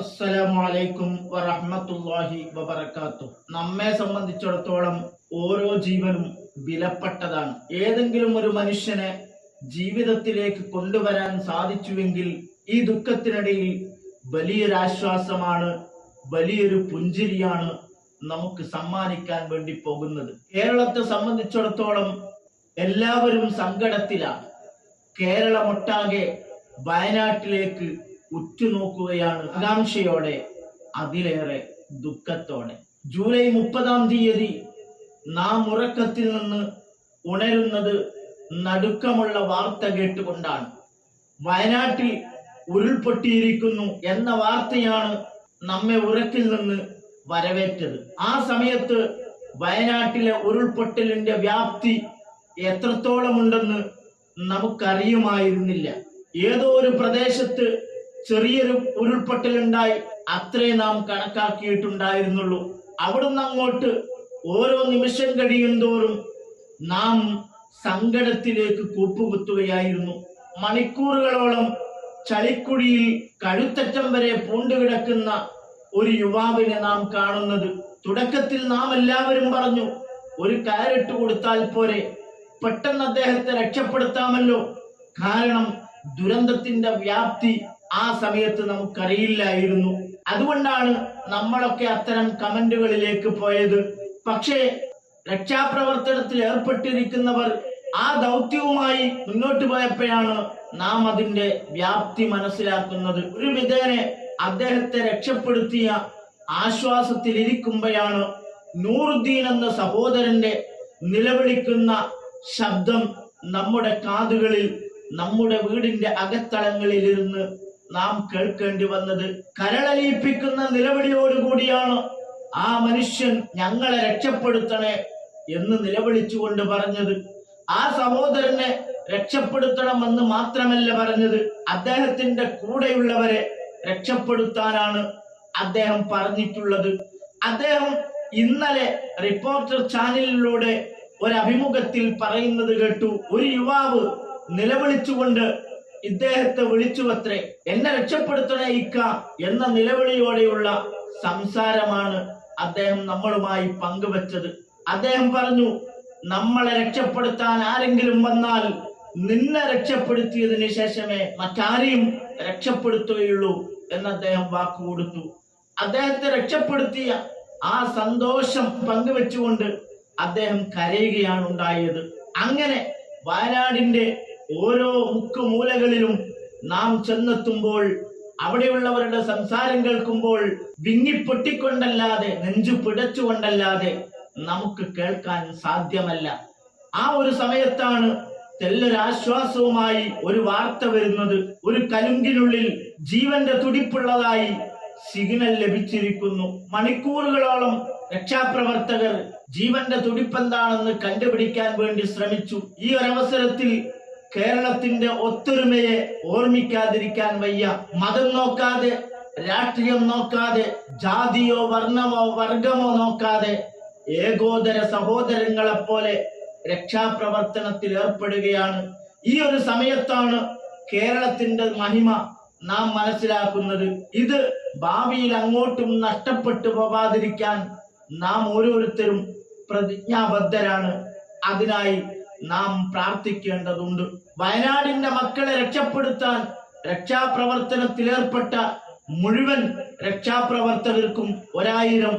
അസ്സലാമു അലൈക്കും വറഹ്മത്തുള്ളാഹി വബറകാതുഹു. നമ്മെ സംബന്ധിച്ചിടത്തോളം ഓരോ ജീവനും വിലപ്പെട്ടതാണ്. ഏതെങ്കിലും ഒരു മനുഷ്യനെ ജീവിതത്തിലേക്ക് കൊണ്ടുവരാൻ സാധിച്ചുവെങ്കിൽ ഈ ദുഃഖത്തിനിടയിൽ വലിയൊരു ആശ്വാസമാണ്, വലിയൊരു പുഞ്ചിരിയാണ് നമുക്ക് സമ്മാനിക്കാൻ വേണ്ടി പോകുന്നത്. കേരളത്തെ സംബന്ധിച്ചിടത്തോളം എല്ലാവരും സങ്കടത്തിലാണ്. കേരളമൊട്ടാകെ വയനാട്ടിലേക്ക് ഉറ്റുനോക്കുകയാണ്, ആകാംക്ഷയോടെ, അതിലേറെ ദുഃഖത്തോടെ. ജൂലൈ 30-ാം തീയതി നാം ഉറക്കത്തിൽ നിന്ന് ഉണരുന്നത് നടുക്കമുള്ള വാർത്ത കേട്ടുകൊണ്ടാണ്. വയനാട്ടിൽ ഉരുൾപൊട്ടിയിരിക്കുന്നു എന്ന വാർത്തയാണ് നമ്മെ ഉറക്കിൽ നിന്ന് വരവേറ്റത്. ആ സമയത്ത് വയനാട്ടിലെ ഉരുൾപൊട്ടലിന്റെ വ്യാപ്തി എത്രത്തോളം ഉണ്ടെന്ന് നമുക്കറിയുമായിരുന്നില്ല. ഏതോ ഒരു പ്രദേശത്ത് ചെറിയൊരു ഉരുൾപൊട്ടലുണ്ടായി, അത്രേ നാം കണക്കാക്കിയിട്ടുണ്ടായിരുന്നുള്ളൂ. അവിടുന്ന് അങ്ങോട്ട് ഓരോ നിമിഷം കഴിയും തോറും നാം സങ്കടത്തിലേക്ക് കൂപ്പുകുത്തുകയായിരുന്നു. മണിക്കൂറുകളോളം ചളിക്കുഴിയിൽ കഴുത്തറ്റം വരെ പൂണ്ടുകിടക്കുന്ന ഒരു യുവാവിനെ നാം കാണുന്നത്. തുടക്കത്തിൽ നാം എല്ലാവരും പറഞ്ഞു, ഒരു കയറിട്ട് കൊടുത്താൽ പോരെ, പെട്ടെന്ന് അദ്ദേഹത്തെ രക്ഷപ്പെടുത്താമല്ലോ. കാരണം ദുരന്തത്തിന്റെ വ്യാപ്തി ആ സമയത്ത് നമുക്കറിയില്ലായിരുന്നു. അതുകൊണ്ടാണ് നമ്മളൊക്കെ അത്തരം കമന്റുകളിലേക്ക് പോയത്. പക്ഷേ രക്ഷാപ്രവർത്തനത്തിൽ ഏർപ്പെട്ടിരിക്കുന്നവർ ആ ദൗത്യവുമായി മുന്നോട്ട് പോയപ്പോഴാണ് നാം അതിന്റെ വ്യാപ്തി മനസ്സിലാക്കുന്നത്. ഒരു വിധേനെ അദ്ദേഹത്തെ രക്ഷപ്പെടുത്തിയ ആശ്വാസത്തിലിരിക്കുമ്പോഴാണ് നൂറുദ്ദീൻ എന്ന സഹോദരന്റെ നിലവിളിക്കുന്ന ശബ്ദം നമ്മുടെ കാതുകളിൽ, നമ്മുടെ വീടിന്റെ അകത്തളങ്ങളിൽ ഇരുന്ന് നാം കേൾക്കേണ്ടി വന്നത്. കരളലിയിപ്പിക്കുന്ന നിലവിളിയോടുകൂടിയാണ് ആ മനുഷ്യൻ ഞങ്ങളെ രക്ഷപ്പെടുത്തണേ എന്ന് നിലവിളിച്ചുകൊണ്ട് പറഞ്ഞത്. ആ സഹോദരനെ രക്ഷപ്പെടുത്തണമെന്ന് മാത്രമല്ല പറഞ്ഞത്, അദ്ദേഹത്തിന്റെ കൂടെയുള്ളവരെ രക്ഷപ്പെടുത്താനാണ് അദ്ദേഹം പറഞ്ഞിട്ടുള്ളത്. അദ്ദേഹം ഇന്നലെ റിപ്പോർട്ടർ ചാനലിലൂടെ ഒരു അഭിമുഖത്തിൽ പറയുന്നത് കേട്ടു. ഒരു യുവാവ് നിലവിളിച്ചുകൊണ്ട് ഇദ്ദേഹത്തെ വിളിച്ചുവത്രേ, എന്നെ രക്ഷപ്പെടുത്തണേ ഇക്ക എന്ന നിലവിളിയോടെയുള്ള സംസാരമാണ് അദ്ദേഹം നമ്മളുമായി പങ്കുവച്ചത്. അദ്ദേഹം പറഞ്ഞു, നമ്മളെ രക്ഷപ്പെടുത്താൻ ആരെങ്കിലും വന്നാൽ നിന്നെ രക്ഷപ്പെടുത്തിയതിനു ശേഷമേ മറ്റാരെയും രക്ഷപ്പെടുത്തുകയുള്ളൂ എന്ന് അദ്ദേഹം വാക്കുകൊടുത്തു. അദ്ദേഹത്തെ രക്ഷപ്പെടുത്തിയ ആ സന്തോഷം പങ്കുവെച്ചുകൊണ്ട് അദ്ദേഹം കരയുകയാണ് ഉണ്ടായത്. അങ്ങനെ വയനാടിന്റെ ഓരോ മുക്കുമൂലകളിലും നാം ചെന്നെത്തുമ്പോൾ, അവിടെയുള്ളവരുടെ സംസാരം കേൾക്കുമ്പോൾ വിങ്ങിപ്പൊട്ടിക്കൊണ്ടല്ലാതെ, നെഞ്ചു പിടച്ചുകൊണ്ടല്ലാതെ നമുക്ക് കേൾക്കാൻ സാധ്യമല്ല. ആ ഒരു സമയത്താണ് തെല്ലൊരാശ്വാസവുമായി ഒരു വാർത്ത വരുന്നത്. ഒരു കലുങ്കിനുള്ളിൽ ജീവന്റെ തുടിപ്പുള്ളതായി സിഗ്നൽ ലഭിച്ചിരിക്കുന്നു. മണിക്കൂറുകളോളം രക്ഷാപ്രവർത്തകർ ജീവന്റെ തുടിപ്പെന്താണെന്ന് കണ്ടുപിടിക്കാൻ വേണ്ടി ശ്രമിച്ചു. ഈ ഒരവസരത്തിൽ കേരളത്തിന്റെ ഒത്തൊരുമയെ ഓർമ്മിക്കാതിരിക്കാൻ വയ്യ. മതം നോക്കാതെ, രാഷ്ട്രീയം നോക്കാതെ, ജാതിയോ വർണ്ണമോ വർഗമോ നോക്കാതെ ഏകോദര സഹോദരങ്ങളെ പോലെ രക്ഷാപ്രവർത്തനത്തിൽ ഏർപ്പെടുകയാണ്. ഈ ഒരു സമയത്താണ് കേരളത്തിന്റെ മഹിമ നാം മനസ്സിലാക്കുന്നത്. ഇത് ഭാവിയിൽ അങ്ങോട്ടും നഷ്ടപ്പെട്ടു പോകാതിരിക്കാൻ നാം ഓരോരുത്തരും പ്രതിജ്ഞാബദ്ധരാണ്. അതിനായി നാം പ്രാർത്ഥിക്കേണ്ടതുണ്ട്. വയനാടിന്റെ മക്കളെ രക്ഷപ്പെടുത്താൻ രക്ഷാപ്രവർത്തനത്തിൽ ഏർപ്പെട്ട മുഴുവൻ രക്ഷാപ്രവർത്തകർക്കും 1000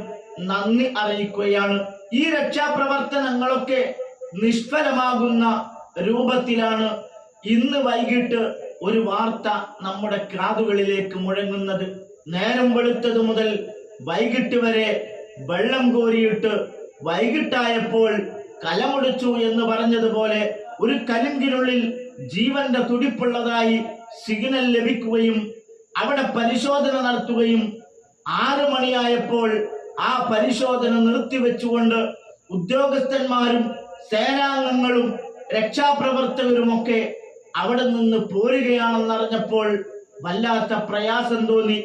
നന്ദി അറിയിക്കുകയാണ്. ഈ രക്ഷാപ്രവർത്തനങ്ങളൊക്കെ നിഷ്ഫലമാകുന്ന രൂപത്തിലാണ് ഇന്ന് വൈകിട്ട് ഒരു വാർത്ത നമ്മുടെ കാതുകളിലേക്ക് മുഴങ്ങുന്നത്. നേരം വെളുത്തത് മുതൽ വൈകിട്ട് വരെ വെള്ളം കോരിയിട്ട് വൈകിട്ടായപ്പോൾ കലമുടിച്ചു എന്ന് പറഞ്ഞതുപോലെ ഒരു കലുങ്കിനുള്ളിൽ ജീവന്റെ തുടിപ്പുള്ളതായി സിഗ്നൽ ലഭിക്കുകയും അവിടെ പരിശോധന നടത്തുകയും 6 മണിയായപ്പോൾ ആ പരിശോധന നിർത്തിവെച്ചുകൊണ്ട് ഉദ്യോഗസ്ഥന്മാരും സേനാംഗങ്ങളും രക്ഷാപ്രവർത്തകരുമൊക്കെ അവിടെ നിന്ന് പോരുകയാണെന്നറിഞ്ഞപ്പോൾ വല്ലാത്ത പ്രയാസം തോന്നി.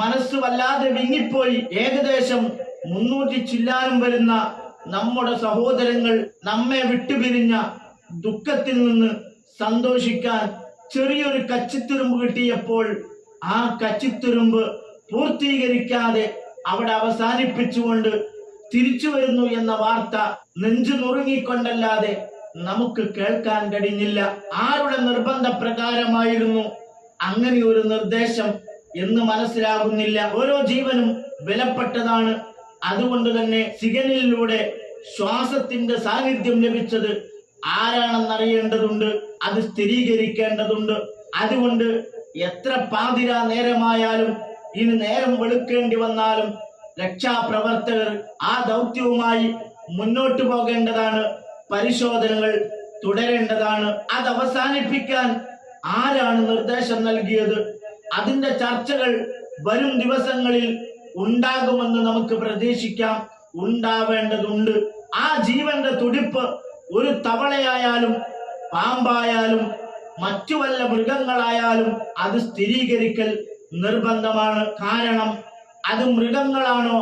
മനസ്സ് വല്ലാതെ വിങ്ങിപ്പോയി. ഏകദേശം 300 ചില്ലാനം വരുന്ന നമ്മുടെ സഹോദരങ്ങൾ നമ്മെ വിട്ടുപിരിഞ്ഞ ദുഃഖത്തിൽ നിന്ന് സന്തോഷിക്കാൻ ചെറിയൊരു കച്ചിത്തുരുമ്പ് കിട്ടിയപ്പോൾ ആ കച്ചിത്തുരുമ്പ് പൂർത്തീകരിക്കാതെ അവിടെ അവസാനിപ്പിച്ചുകൊണ്ട് തിരിച്ചു വരുന്നു എന്ന വാർത്ത നെഞ്ചു നുറുങ്ങിക്കൊണ്ടല്ലാതെ നമുക്ക് കേൾക്കാൻ കഴിഞ്ഞില്ല. ആരുടെ നിർബന്ധ പ്രകാരമായിരുന്നു അങ്ങനെ ഒരു നിർദ്ദേശം എന്ന് മനസ്സിലാകുന്നില്ല. ഓരോ ജീവനും വിലപ്പെട്ടതാണ്. അതുകൊണ്ട് തന്നെ സിഗ്നലിലൂടെ ശ്വാസത്തിന്റെ സാന്നിധ്യം ലഭിച്ചത് ആരാണെന്നറിയേണ്ടതുണ്ട്, അത് സ്ഥിരീകരിക്കേണ്ടതുണ്ട്. അതുകൊണ്ട് എത്ര പാതിരാ നേരമായാലും ഇനി നേരം വെളുക്കേണ്ടി വന്നാലും രക്ഷാപ്രവർത്തകർ ആ ദൗത്യവുമായി മുന്നോട്ടു പോകേണ്ടതാണ്. പരിശോധനകൾ തുടരേണ്ടതാണ്. അത് അവസാനിപ്പിക്കാൻ ആരാണ് നിർദ്ദേശം നൽകിയത്? അതിന്റെ ചർച്ചകൾ വരും ദിവസങ്ങളിൽ ഉണ്ടാകുമെന്ന് നമുക്ക് പ്രതീക്ഷിക്കാം. ഉണ്ടാവേണ്ടതുണ്ട്. ആ ജീവന്റെ തുടിപ്പ് ഒരു തവളയായാലും പാമ്പായാലും മറ്റു വല്ല മൃഗങ്ങളായാലും അത് സ്ഥിരീകരിക്കൽ നിർബന്ധമാണ്. കാരണം അത് മൃഗങ്ങളാണോ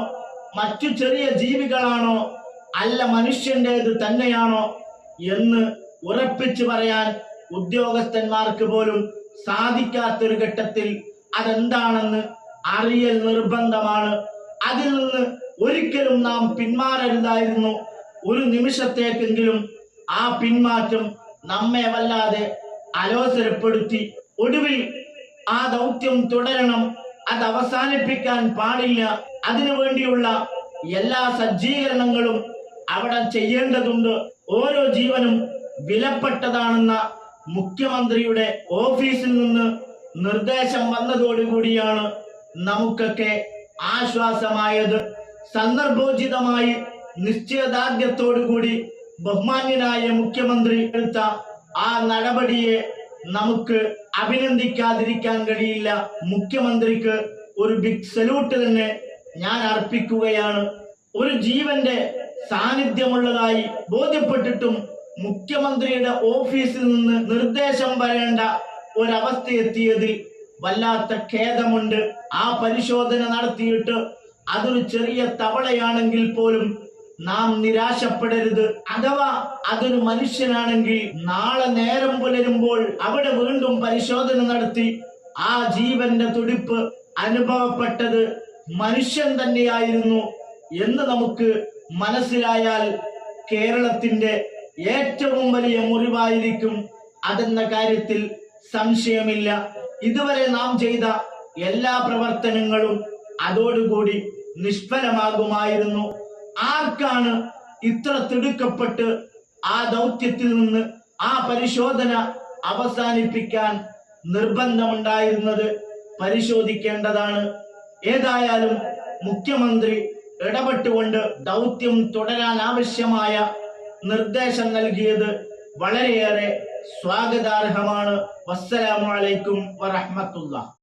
മറ്റു ചെറിയ ജീവികളാണോ അല്ല മനുഷ്യന്റേത് തന്നെയാണോ എന്ന് ഉറപ്പിച്ചു പറയാൻ ഉദ്യോഗസ്ഥന്മാർക്ക് പോലും സാധിക്കാത്തൊരു ഘട്ടത്തിൽ അതെന്താണെന്ന് അറിയൽ നിർബന്ധമാണ്. അതിൽ നിന്ന് ഒരിക്കലും നാം പിന്മാറരുതായിരുന്നു. ഒരു നിമിഷത്തേക്കെങ്കിലും ആ പിന്മാറ്റം നമ്മെ വല്ലാതെ അലോസരപ്പെടുത്തി. ഒടുവിൽ ആ ദൗത്യം തുടരണം, അത് അവസാനിപ്പിക്കാൻ പാടില്ല. അതിനു വേണ്ടിയുള്ള എല്ലാ സജ്ജീകരണങ്ങളും അവിടെ ചെയ്യേണ്ടതുണ്ട്. ഓരോ ജീവനും വിലപ്പെട്ടതാണെന്ന മുഖ്യമന്ത്രിയുടെ ഓഫീസിൽ നിന്ന് നിർദ്ദേശം വന്നതോടുകൂടിയാണ് നമുക്കൊക്കെ ആശ്വാസമായത്. സന്ദർഭോചിതമായി നിശ്ചയദാർഢ്യത്തോടുകൂടി ബഹുമാന്യനായ മുഖ്യമന്ത്രി എടുത്ത ആ നടപടിയെ നമുക്ക് അഭിനന്ദിക്കാതിരിക്കാൻ കഴിയില്ല. മുഖ്യമന്ത്രിക്ക് ഒരു ബിഗ് സല്യൂട്ട് തന്നെ ഞാൻ അർപ്പിക്കുകയാണ്. ഒരു ജീവന്റെ സാന്നിധ്യമുള്ളതായി ബോധ്യപ്പെട്ടിട്ടും മുഖ്യമന്ത്രിയുടെ ഓഫീസിൽ നിന്ന് നിർദ്ദേശം വരേണ്ട ഒരവസ്ഥയെത്തിയതിൽ വല്ലാത്ത ഖേദമുണ്ട്. ആ പരിശോധന നടത്തിയിട്ട് അതൊരു ചെറിയ തവളയാണെങ്കിൽ പോലും നാം നിരാശപ്പെടരുത്. അഥവാ അതൊരു മനുഷ്യനാണെങ്കിൽ നാളെ നേരം പുലരുമ്പോൾ അവിടെ വീണ്ടും പരിശോധന നടത്തി ആ ജീവന്റെ തുടിപ്പ് അനുഭവപ്പെട്ടത് മനുഷ്യൻ തന്നെയായിരുന്നു എന്ന് നമുക്ക് മനസ്സിലായാൽ കേരളത്തിന്റെ ഏറ്റവും വലിയ മുറിവായിരിക്കും അതെന്ന കാര്യത്തിൽ സംശയമില്ല. ഇതുവരെ നാം ചെയ്ത എല്ലാ പ്രവർത്തനങ്ങളും അതോടുകൂടി നിഷ്ഫലമാകുമായിരുന്നു. ആർക്കാണ് ഇത്ര തിടുക്കപ്പെട്ട് ആ ദൗത്യത്തിൽ നിന്ന് ആ പരിശോധന അവസാനിപ്പിക്കാൻ നിർബന്ധമുണ്ടായിരുന്നത്? പരിശോധിക്കേണ്ടതാണ്. ഏതായാലും മുഖ്യമന്ത്രി ഇടപെട്ടുകൊണ്ട് ദൗത്യം തുടരാൻ ആവശ്യമായ നിർദ്ദേശം നൽകിയത് വളരെയേറെ സ്വാഗതാർഹമാണ്. വസ്സലാമു അലൈക്കും വറഹ്മത്തുള്ളാഹി.